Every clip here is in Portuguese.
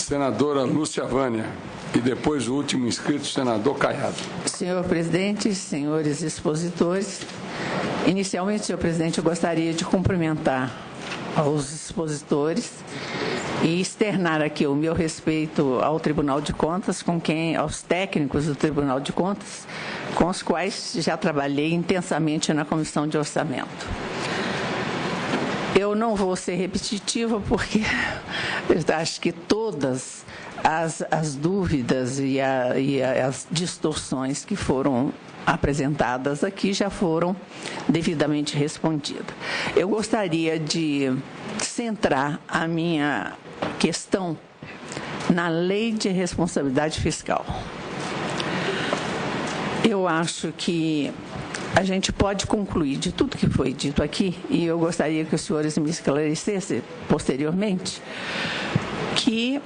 senadora Lúcia Vânia. E depois o último inscrito, senador Caiado. Senhor presidente, senhores expositores, inicialmente, senhor presidente, eu gostaria de cumprimentar aos expositores e externar aqui o meu respeito ao Tribunal de Contas, aos técnicos do Tribunal de Contas, com os quais já trabalhei intensamente na Comissão de Orçamento. Eu não vou ser repetitiva, porque eu acho que todas as dúvidas e as distorções que foram apresentadas aqui já foram devidamente respondidas. Eu gostaria de centrar a minha questão na Lei de Responsabilidade Fiscal. Eu acho que a gente pode concluir de tudo que foi dito aqui, e eu gostaria que os senhores me esclarecessem posteriormente, que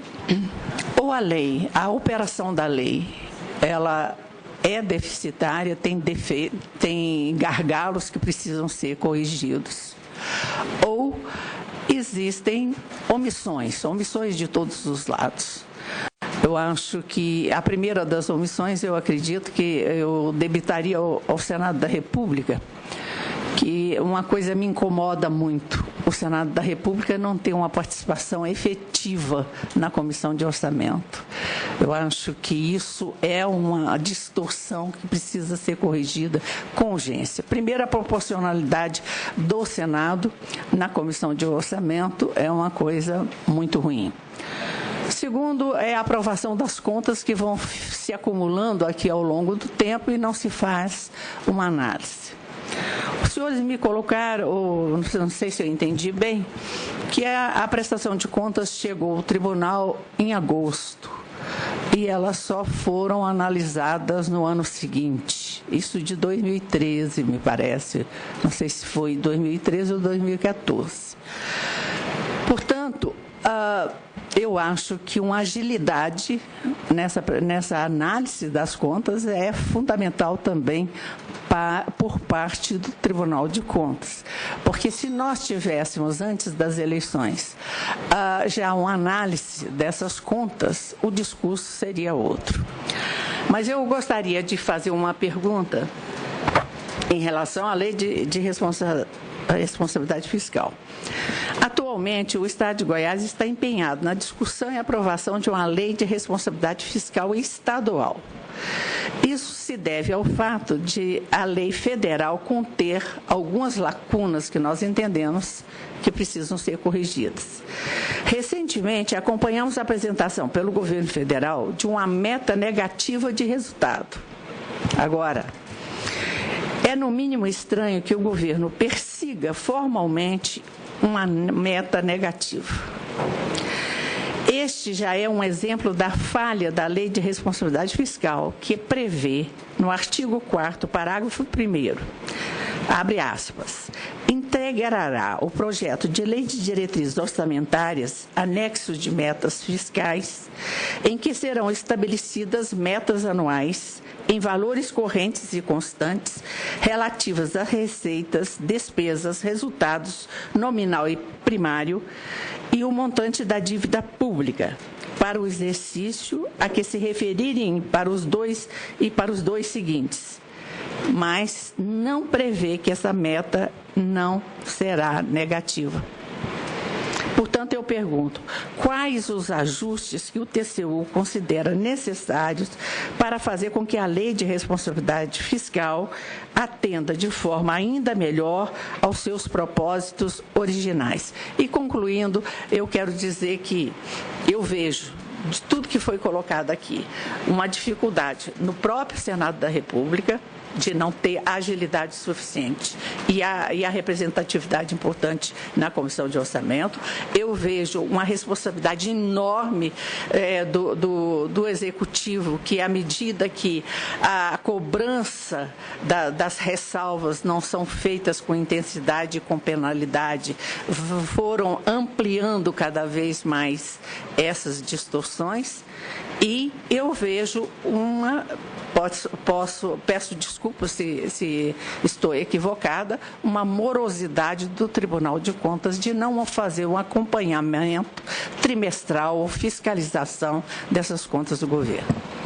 ou a operação da lei, ela é deficitária, tem gargalos que precisam ser corrigidos, ou existem omissões de todos os lados. Eu acho que a primeira das omissões, eu acredito que eu debitaria ao Senado da República, que uma coisa me incomoda muito: o Senado da República não tem uma participação efetiva na Comissão de Orçamento. Eu acho que isso é uma distorção que precisa ser corrigida com urgência. Primeiro, a proporcionalidade do Senado na Comissão de Orçamento é uma coisa muito ruim. Segundo, é a aprovação das contas que vão se acumulando aqui ao longo do tempo e não se faz uma análise. Os senhores me colocaram, ou não sei se eu entendi bem, que a prestação de contas chegou ao tribunal em agosto e elas só foram analisadas no ano seguinte. Isso de 2013, me parece. Não sei se foi 2013 ou 2014. Portanto, eu acho que uma agilidade nessa análise das contas é fundamental também por parte do Tribunal de Contas. Porque se nós tivéssemos, antes das eleições, já uma análise dessas contas, o discurso seria outro. Mas eu gostaria de fazer uma pergunta em relação à Lei de Responsabilidade Fiscal. Atualmente, o Estado de Goiás está empenhado na discussão e aprovação de uma lei de responsabilidade fiscal estadual. Isso se deve ao fato de a lei federal conter algumas lacunas que nós entendemos que precisam ser corrigidas. Recentemente, acompanhamos a apresentação pelo governo federal de uma meta negativa de resultado. Agora, é no mínimo estranho que o governo persiga formalmente uma meta negativa. Este já é um exemplo da falha da Lei de Responsabilidade Fiscal, que prevê, no artigo 4º, parágrafo 1º, abre aspas, integrará o projeto de lei de diretrizes orçamentárias, anexos de metas fiscais, em que serão estabelecidas metas anuais em valores correntes e constantes relativas a receitas, despesas, resultados nominal e primário e o montante da dívida pública para o exercício a que se referirem para os dois seguintes, mas não prevê que essa meta não será negativa. Portanto, eu pergunto, quais os ajustes que o TCU considera necessários para fazer com que a Lei de Responsabilidade Fiscal atenda de forma ainda melhor aos seus propósitos originais? E, concluindo, eu quero dizer que eu vejo, de tudo que foi colocado aqui, uma dificuldade no próprio Senado da República de não ter agilidade suficiente e a representatividade importante na Comissão de Orçamento. Eu vejo uma responsabilidade enorme do Executivo, que à medida que a cobrança das ressalvas não são feitas com intensidade e com penalidade, foram ampliando cada vez mais essas distorções. E eu vejo uma peço desculpas se estou equivocada, uma morosidade do Tribunal de Contas de não fazer um acompanhamento trimestral ou fiscalização dessas contas do governo.